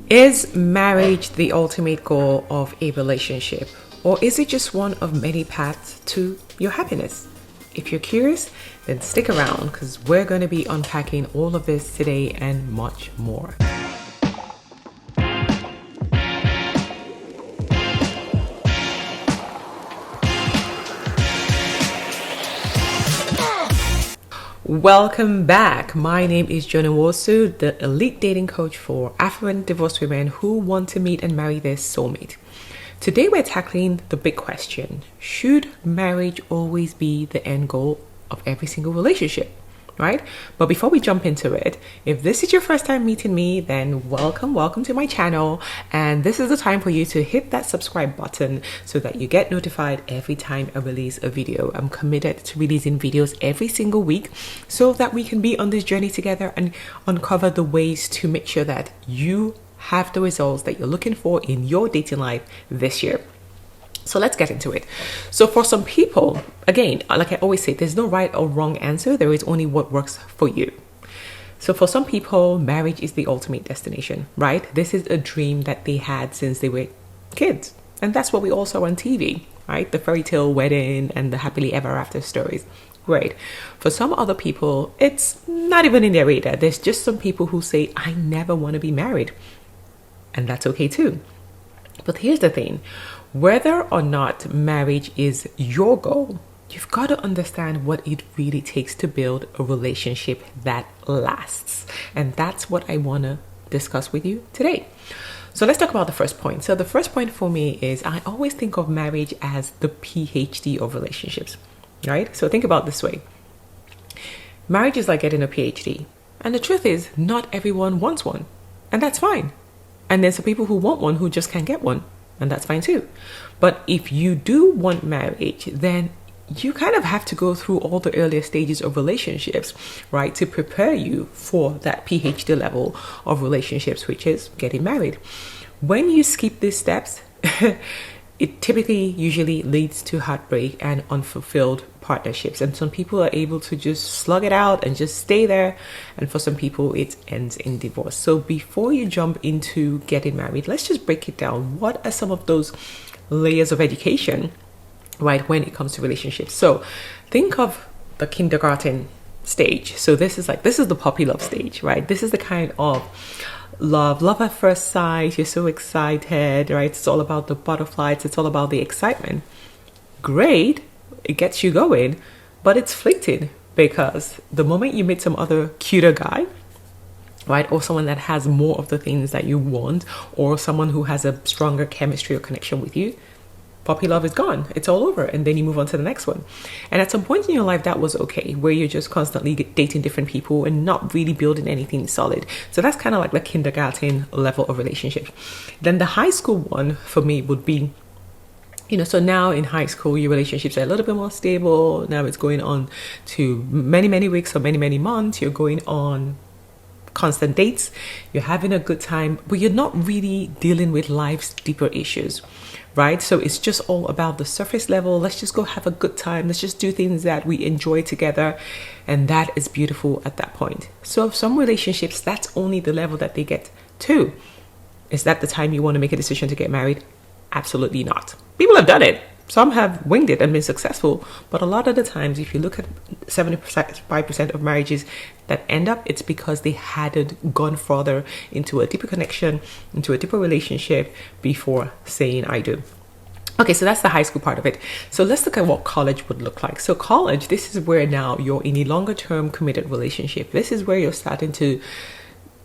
Is marriage the ultimate goal of a relationship, or is it just one of many paths to your happiness? If you're curious, then stick around because we're going to be unpacking all of this today and much more. Welcome back. My name is Jonah Wosu, the elite dating coach for affluent divorced women who want to meet and marry their soulmate. Today we're tackling the big question: should marriage always be the end goal of every single relationship? Right? But before we jump into it, if this is your first time meeting me, then welcome to my channel. And this is the time for you to hit that subscribe button so that you get notified every time I release a video. I'm committed to releasing videos every single week so that we can be on this journey together and uncover the ways to make sure that you have the results that you're looking for in your dating life this year. So let's get into it. So for some people, again, like I always say, there's no right or wrong answer. There is only what works for you. So for some people, marriage is the ultimate destination, right? This is a dream that they had since they were kids. And that's what we all saw on TV, right? The fairy tale wedding and the happily ever after stories. Great. For some other people, it's not even in their radar. There's just some people who say, I never want to be married. And that's okay too. But here's the thing. Whether or not marriage is your goal, you've got to understand what it really takes to build a relationship that lasts. And that's what I want to discuss with you today. So let's talk about the first point. So the first point for me is I always think of marriage as the PhD of relationships, right? So think about it this way. Marriage is like getting a PhD. And the truth is, not everyone wants one. And that's fine. And there's some people who want one who just can't get one. And that's fine too. But if you do want marriage, then you kind of have to go through all the earlier stages of relationships, right? To prepare you for that PhD level of relationships, which is getting married. When you skip these steps, it typically usually leads to heartbreak and unfulfilled partnerships. And some people are able to just slug it out and just stay there. And for some people, it ends in divorce. So before you jump into getting married, let's just break it down. What are some of those layers of education, right, when it comes to relationships? So think of the kindergarten stage. So this is the puppy love stage, right? This is the kind of love at first sight. You're so excited, right? It's all about the butterflies. It's all about the excitement. Great. It gets you going, but it's fleeting because the moment you meet some other cuter guy, right, or someone that has more of the things that you want, or someone who has a stronger chemistry or connection with you, puppy love is gone. It's all over. And then you move on to the next one. And at some point in your life, that was okay, where you're just constantly dating different people and not really building anything solid. So that's kind of like the kindergarten level of relationship. Then the high school one for me would be, so now in high school, your relationships are a little bit more stable. Now it's going on to many, many weeks or many, many months. You're going on constant dates. You're having a good time, but you're not really dealing with life's deeper issues, right? So it's just all about the surface level. Let's just go have a good time. Let's just do things that we enjoy together. And that is beautiful at that point. So some relationships, that's only the level that they get to. Is that the time you want to make a decision to get married? Absolutely not. People have done it. Some have winged it and been successful. But a lot of the times, if you look at 75% of marriages that end up, it's because they hadn't gone further into a deeper connection, into a deeper relationship before saying I do. Okay, so that's the high school part of it. So let's look at what college would look like. So college, this is where now you're in a longer term committed relationship. This is where you're starting to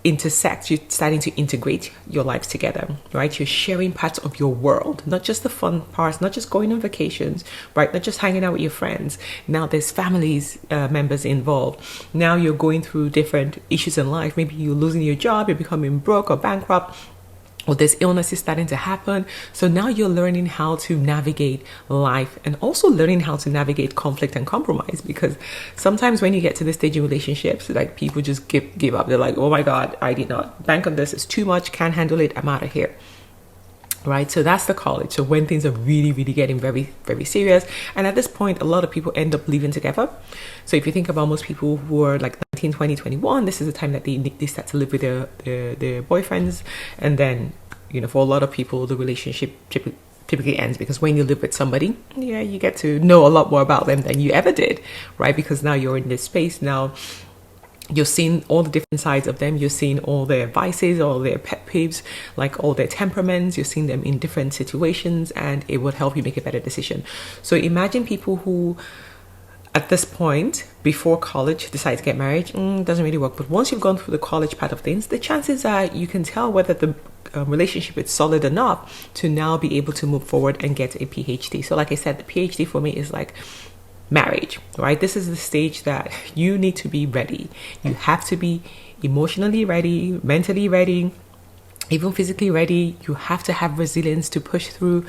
intersect, you're starting to integrate your lives together, right? You're sharing parts of your world, not just the fun parts, not just going on vacations, right? Not just hanging out with your friends. Now there's families, members involved. Now you're going through different issues in life. Maybe you're losing your job, you're becoming broke or bankrupt, or there's illnesses starting to happen. So now you're learning how to navigate life and also learning how to navigate conflict and compromise, because sometimes when you get to this stage in relationships, like people just give up. They're like, oh my God, I did not bank on this. It's too much. Can't handle it. I'm out of here. right? So that's the college. So when things are really, really getting very, very serious. And at this point, a lot of people end up living together. So if you think about most people who are like 19, 20, 21, this is the time that they start to live with their boyfriends. And then, for a lot of people, the relationship typically ends, because when you live with somebody, you get to know a lot more about them than you ever did, right? Because now you're in this space. Now you're seeing all the different sides of them. You're seeing all their vices, all their pet peeves, like all their temperaments. You're seeing them in different situations, and it would help you make a better decision. So imagine people who, at this point, before college, decide to get married. Doesn't really work. But once you've gone through the college part of things, the chances are you can tell whether the relationship is solid enough to now be able to move forward and get a PhD. So like I said, the PhD for me is like marriage, right? This is the stage that you need to be ready. You have to be emotionally ready, mentally ready, even physically ready. You have to have resilience to push through.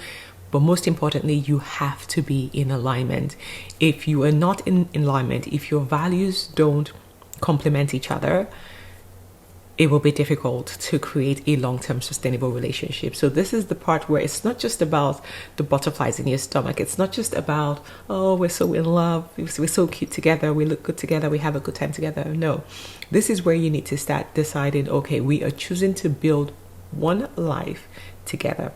But most importantly, you have to be in alignment. If you are not in alignment, if your values don't complement each other, it will be difficult to create a long-term sustainable relationship. So this is the part where it's not just about the butterflies in your stomach. It's not just about, oh, we're so in love, we're so cute together, we look good together, we have a good time together. No, this is where you need to start deciding, okay, we are choosing to build one life together,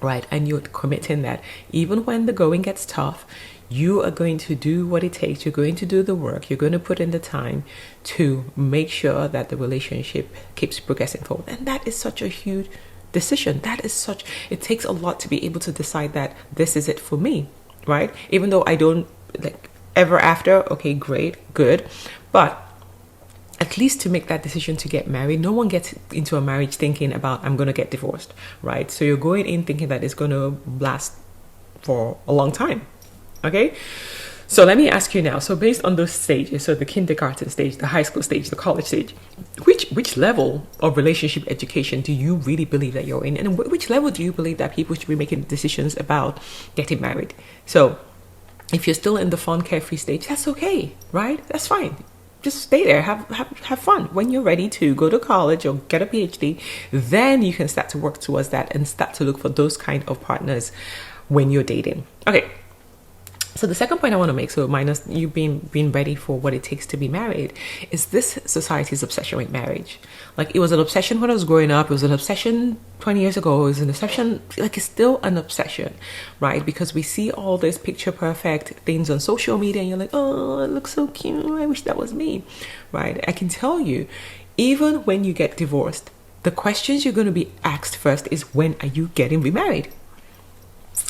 right? And you're committing that even when the going gets tough, you are going to do what it takes. You're going to do the work. You're going to put in the time to make sure that the relationship keeps progressing forward. And that is such a huge decision. It takes a lot to be able to decide that this is it for me, right? Even though I don't like ever after, okay, great, good. But at least to make that decision to get married, no one gets into a marriage thinking about, I'm going to get divorced, right? So you're going in thinking that it's going to last for a long time. Okay, so let me ask you now. So based on those stages, so the kindergarten stage, the high school stage, the college stage, which level of relationship education do you really believe that you're in? And which level do you believe that people should be making decisions about getting married? So if you're still in the fun, carefree stage, that's okay, right? That's fine. Just stay there, have fun. When you're ready to go to college or get a PhD, then you can start to work towards that and start to look for those kind of partners when you're dating. Okay. So the second point I want to make, so minus you being ready for what it takes to be married, is this society's obsession with marriage. Like, it was an obsession when I was growing up. It was an obsession 20 years ago. It was an obsession, like it's still an obsession, right? Because we see all these picture perfect things on social media and you're like, oh, it looks so cute. I wish that was me, right? I can tell you, even when you get divorced, the questions you're going to be asked first is, when are you getting remarried?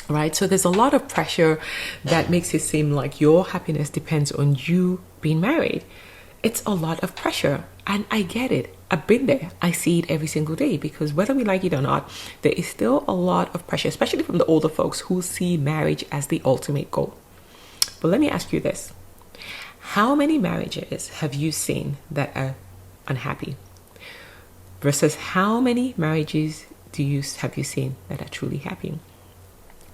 Right? So there's a lot of pressure that makes it seem like your happiness depends on you being married. It's a lot of pressure, and I get it. I've been there. I see it every single day, because whether we like it or not, there is still a lot of pressure, especially from the older folks who see marriage as the ultimate goal. But let me ask you this. How many marriages have you seen that are unhappy versus how many marriages have you seen that are truly happy?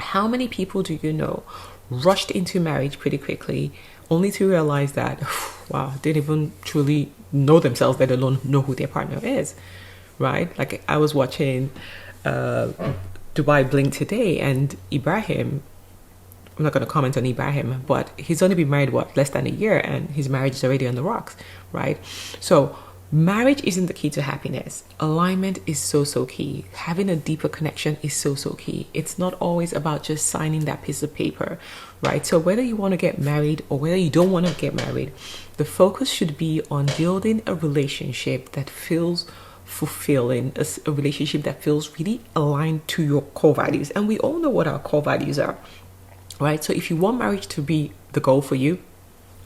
How many people do you know rushed into marriage pretty quickly only to realize that, wow, they didn't even truly know themselves, let alone know who their partner is, right? Like, I was watching Dubai Bling today, and Ibrahim, I'm not going to comment on Ibrahim, but he's only been married, less than a year, and his marriage is already on the rocks, right? So marriage isn't the key to happiness. Alignment is so key. Having a deeper connection is so key. It's not always about just signing that piece of paper, right? So whether you want to get married or whether you don't want to get married, the focus should be on building a relationship that feels fulfilling, a relationship that feels really aligned to your core values. And we all know what our core values are, right? So if you want marriage to be the goal for you,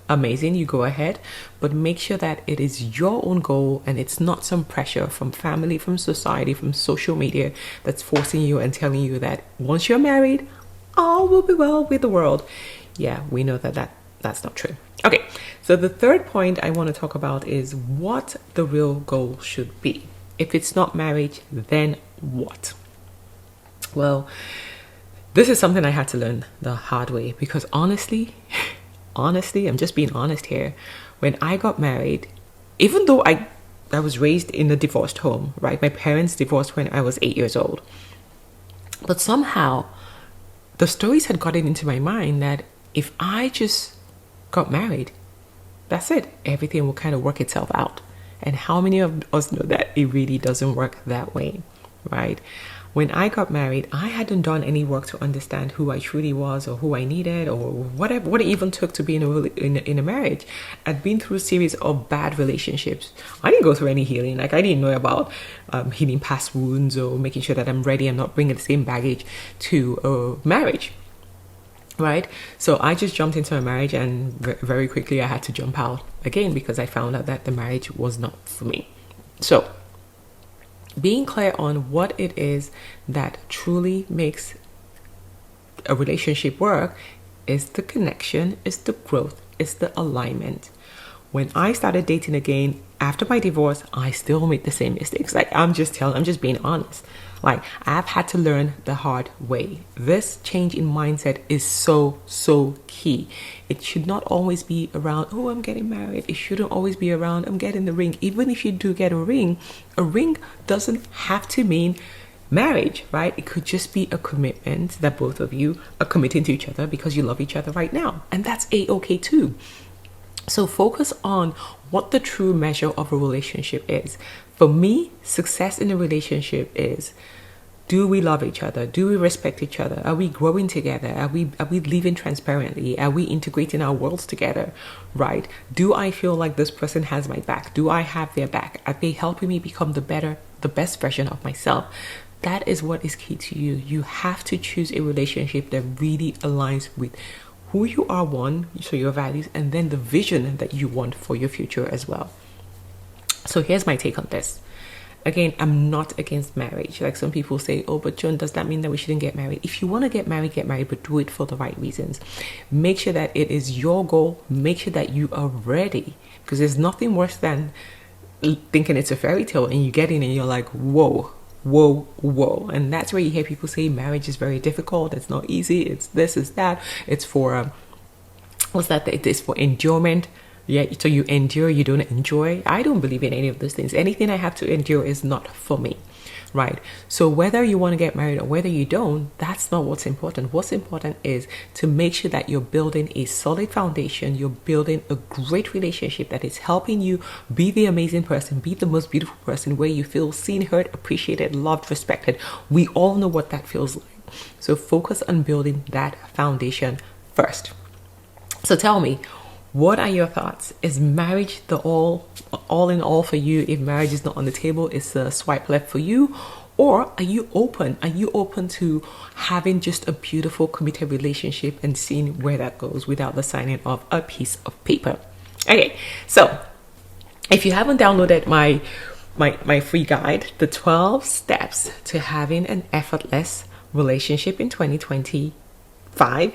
amazing, you go ahead, but make sure that it is your own goal and it's not some pressure from family, from society, from social media that's forcing you and telling you that once you're married, all will be well with the world. Yeah, we know that's not true. Okay, so the third point I want to talk about is what the real goal should be. If it's not marriage, then what? Well, this is something I had to learn the hard way, because honestly, I'm just being honest here. When I got married, even though I was raised in a divorced home, right? My parents divorced when I was 8 years old. But somehow the stories had gotten into my mind that if I just got married, that's it. Everything will kind of work itself out. And how many of us know that it really doesn't work that way, right? When I got married, I hadn't done any work to understand who I truly was or who I needed or whatever, what it even took to be in a marriage. I'd been through a series of bad relationships. I didn't go through any healing. Like, I didn't know about healing past wounds or making sure that I'm ready. I'm not bringing the same baggage to marriage. Right? So I just jumped into a marriage, and very quickly I had to jump out again because I found out that the marriage was not for me. So being clear on what it is that truly makes a relationship work is the connection, is the growth, is the alignment. When I started dating again after my divorce, I still made the same mistakes. Like, I'm just being honest. Like, I've had to learn the hard way. This change in mindset is so key. It should not always be around, oh, I'm getting married. It shouldn't always be around, I'm getting the ring. Even if you do get a ring doesn't have to mean marriage, right? It could just be a commitment that both of you are committing to each other because you love each other right now. And that's a-okay too. So focus on what the true measure of a relationship is. For me, success in a relationship is, do we love each other? Do we respect each other? Are we growing together? Are we living transparently? Are we integrating our worlds together? Right? Do I feel like this person has my back? Do I have their back? Are they helping me become the best version of myself? That is what is key to you. You have to choose a relationship that really aligns with who you are, one, so your values, and then the vision that you want for your future as well. So here's my take on this. Again, I'm not against marriage. Like, some people say, oh, but Joan, does that mean that we shouldn't get married? If you want to get married, but do it for the right reasons. Make sure that it is your goal. Make sure that you are ready, because there's nothing worse than thinking it's a fairy tale and you get in and you're like, whoa. And that's where you hear people say marriage is very difficult. It's not easy. It's this, it's that. It's for, It is for endurement. Yeah, so you endure, you don't enjoy. I don't believe in any of those things. Anything I have to endure is not for me, right? So whether you want to get married or whether you don't, that's not what's important. What's important is to make sure that you're building a solid foundation. You're building a great relationship that is helping you be the amazing person, be the most beautiful person, where you feel seen, heard, appreciated, loved, respected. We all know what that feels like. So focus on building that foundation first. So tell me, what are your thoughts? Is marriage the all in all for you? If marriage is not on the table, it's a swipe left for you? Or are you open? Are you open to having just a beautiful committed relationship and seeing where that goes without the signing of a piece of paper? Okay, so if you haven't downloaded my free guide, the 12 steps to having an effortless relationship in 2025,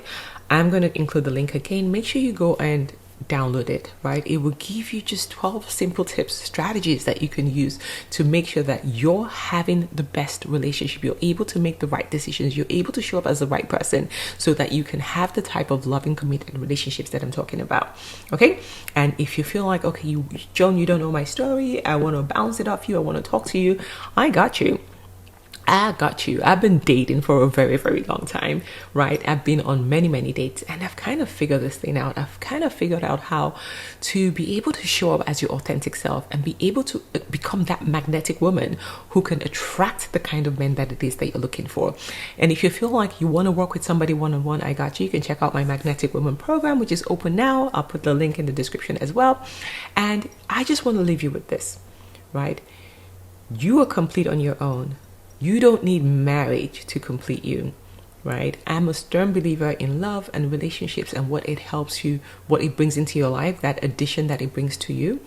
I'm going to include the link again. Make sure you go and download it, right? It will give you just 12 simple tips, strategies that you can use to make sure that you're having the best relationship. You're able to make the right decisions. You're able to show up as the right person so that you can have the type of loving, committed relationships that I'm talking about. Okay. And if you feel like, okay, Joan, you don't know my story, I want to bounce it off you, I want to talk to you, I got you. I've been dating for a very, very long time, right? I've been on many dates, and I've kind of figured this thing out. I've kind of figured out how to be able to show up as your authentic self and be able to become that magnetic woman who can attract the kind of men that it is that you're looking for. And if you feel like you want to work with somebody one-on-one, I got you. You can check out my Magnetic Woman program, which is open now. I'll put the link in the description as well. And I just want to leave you with this, right? You are complete on your own. You don't need marriage to complete you, right? I'm a stern believer in love and relationships and what it helps you, what it brings into your life, that addition that it brings to you.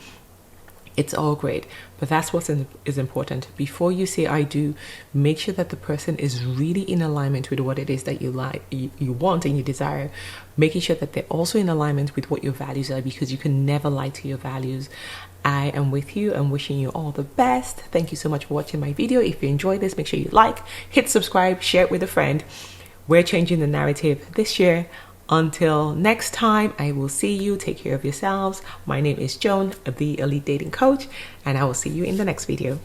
It's all great, but that's what is important. Before you say I do, make sure that the person is really in alignment with what it is that you like, you want and you desire. Making sure that they're also in alignment with what your values are, because you can never lie to your values. I am with you. I'm wishing you all the best. Thank you so much for watching my video. If you enjoyed this, make sure you like, hit subscribe, share it with a friend. We're changing the narrative this year. Until next time, I will see you. Take care of yourselves. My name is Joan, the Elite Dating Coach, and I will see you in the next video.